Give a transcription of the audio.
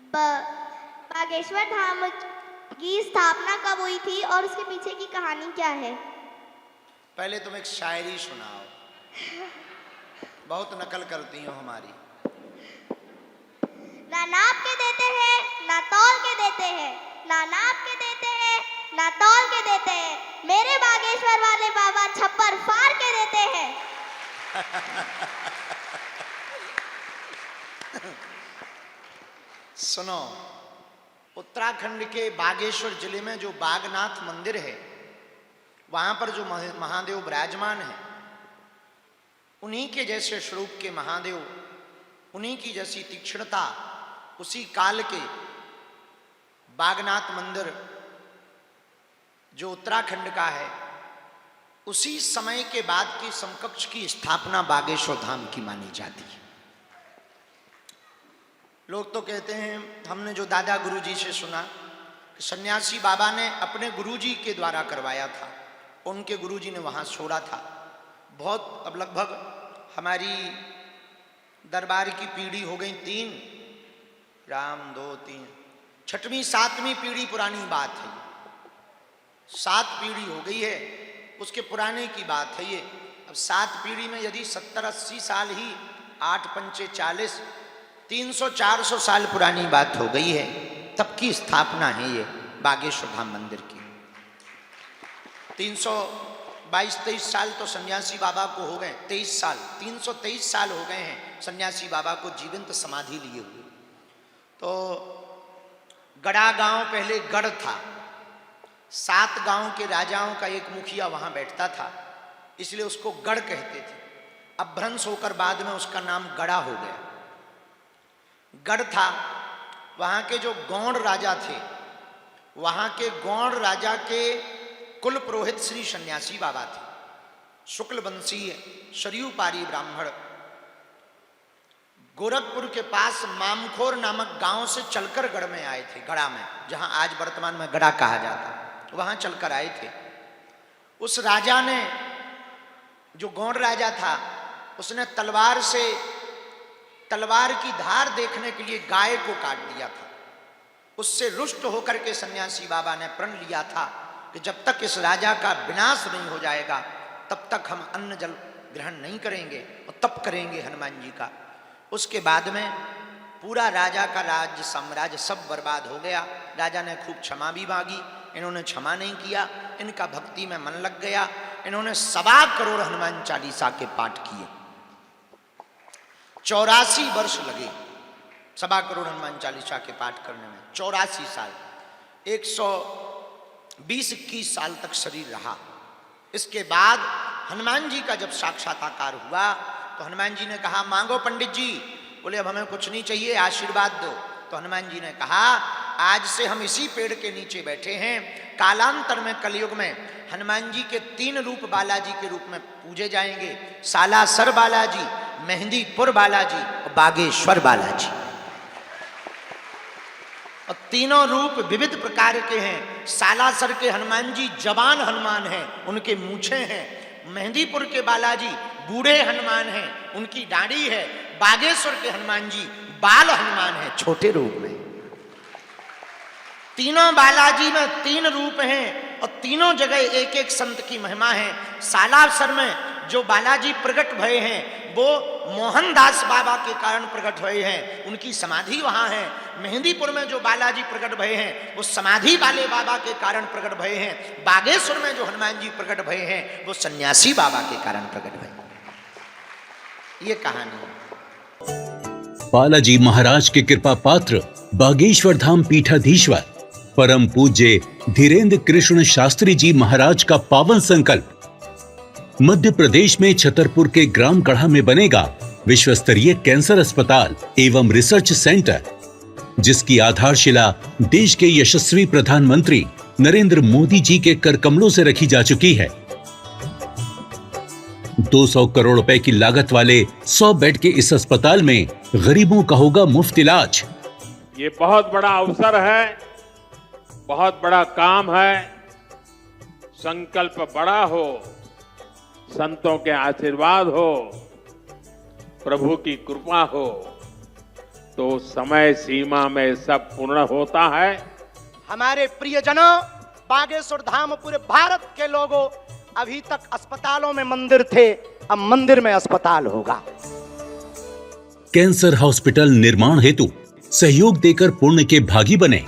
बागेश्वर धाम की स्थापना कब हुई थी और उसके पीछे की कहानी क्या है? पहले तुम एक शायरी सुनाओ, बहुत नकल करती हो हमारी। ना नाप के देते हैं ना तौल के देते हैं, ना नाप के देते हैं ना तौल के देते हैं, मेरे बागेश्वर वाले बाबा छप्पर फाड़ के देते हैं। सुनो, उत्तराखंड के बागेश्वर जिले में जो बागनाथ मंदिर है, वहां पर जो महादेव विराजमान है, उन्हीं के जैसे स्वरूप के महादेव, उन्हीं की जैसी तीक्ष्णता उसी काल के बागनाथ मंदिर जो उत्तराखंड का है, उसी समय के बाद की समकक्ष की स्थापना बागेश्वर धाम की मानी जाती है। लोग तो कहते हैं, हमने जो दादा गुरुजी से सुना कि सन्यासी बाबा ने अपने गुरुजी के द्वारा करवाया था, उनके गुरुजी ने वहाँ छोड़ा था। बहुत, अब लगभग हमारी दरबार की पीढ़ी हो गई 3, राम 2 3, 6वीं 7वीं पीढ़ी पुरानी बात है। 7 पीढ़ी हो गई है, उसके पुराने की बात है ये। अब 7 पीढ़ी में यदि 70-80 साल ही, 8 पंचे 40, 300-400 साल पुरानी बात हो गई है, तब की स्थापना है ये बागेश्वर धाम मंदिर की। 322-23 साल तो सन्यासी बाबा को हो गए, 23 साल, 323 साल हो गए हैं सन्यासी बाबा को जीवंत समाधि लिए हुए। तो गड़ा गांव पहले गढ़ था, 7 गांव के राजाओं का एक मुखिया वहां बैठता था, इसलिए उसको गढ़ कहते थे। अब भ्रंश होकर बाद में उसका नाम गड़ा हो गया। गढ़ था, वहां के जो गौड़ राजा थे, वहां के गौड़ राजा के कुल पुरोहित श्री सन्यासी बाबा थे, शुक्ल वंशीय सरयू पारी ब्राह्मण। गोरखपुर के पास मामखोर नामक गांव से चलकर गढ़ में आए थे, गड़ा में, जहां आज वर्तमान में गड़ा कहा जाता, वहां चलकर आए थे। उस राजा ने, जो गौड़ राजा था, उसने तलवार की धार देखने के लिए गाय को काट दिया था। उससे रुष्ट होकर के सन्यासी बाबा ने प्रण लिया था कि जब तक इस राजा का विनाश नहीं हो जाएगा, तब तक हम अन्न जल ग्रहण नहीं करेंगे और तप करेंगे हनुमान जी का। उसके बाद में पूरा राजा का राज्य साम्राज्य सब बर्बाद हो गया। राजा ने खूब क्षमा भी मांगी, इन्होंने क्षमा नहीं किया, इनका भक्ति में मन लग गया। इन्होंने 1.25 करोड़ हनुमान चालीसा के पाठ किए, 84 वर्ष लगे 1.25 करोड़ हनुमान चालीसा के पाठ करने में, 84 साल, 120-21 साल तक शरीर रहा। इसके बाद हनुमान जी का जब साक्षात्कार हुआ तो हनुमान जी ने कहा, मांगो पंडित जी। बोले, अब हमें कुछ नहीं चाहिए, आशीर्वाद दो। तो हनुमान जी ने कहा, आज से हम इसी पेड़ के नीचे बैठे हैं, कालांतर में कलयुग में हनुमान जी के 3 रूप बालाजी के रूप में पूजे जाएंगे, सालासर बालाजी, मेहंदीपुर बालाजी और बागेश्वर बालाजी। और तीनों रूप विविध प्रकार के हैं। सालासर के हनुमान जी जवान हनुमान हैं, उनके मूछे हैं। मेहंदीपुर के बालाजी बूढ़े हनुमान हैं, उनकी दाढ़ी है। बागेश्वर के हनुमान जी बाल हनुमान हैं, छोटे रूप में। तीनों बालाजी में 3 रूप हैं और तीनों जगह एक एक संत की महिमा है। सालासर में जो बालाजी प्रकट भये हैं वो मोहनदास बाबा के कारण प्रकट हुए हैं, उनकी समाधि वहां है। मेहंदीपुर में जो बालाजी प्रकट भये हैं वो समाधि वाले बाबा के कारण प्रकट भये हैं। बागेश्वर में जो हनुमान जी प्रकट भये हैं वो सन्यासी बाबा के कारण प्रकट भये। ये कहानी है। बालाजी महाराज के कृपा पात्र बागेश्वर धाम पीठाधीश्वर परम पूज्य धीरेन्द्र कृष्ण शास्त्री जी महाराज का पावन संकल्प। मध्य प्रदेश में छतरपुर के ग्राम गढ़ा में बनेगा विश्व स्तरीय कैंसर अस्पताल एवं रिसर्च सेंटर, जिसकी आधारशिला देश के यशस्वी प्रधानमंत्री नरेंद्र मोदी जी के कर कमलों से रखी जा चुकी है। 200 करोड़ रुपए की लागत वाले 100 बेड के इस अस्पताल में गरीबों का होगा मुफ्त इलाज। ये बहुत बड़ा अवसर है, बहुत बड़ा काम है। संकल्प बड़ा हो, संतों के आशीर्वाद हो, प्रभु की कृपा हो तो समय सीमा में सब पूर्ण होता है। हमारे प्रियजनों, बागेश्वर धाम पूरे भारत के लोगों, अभी तक अस्पतालों में मंदिर थे, अब मंदिर में अस्पताल होगा। कैंसर हॉस्पिटल निर्माण हेतु सहयोग देकर पुण्य के भागी बने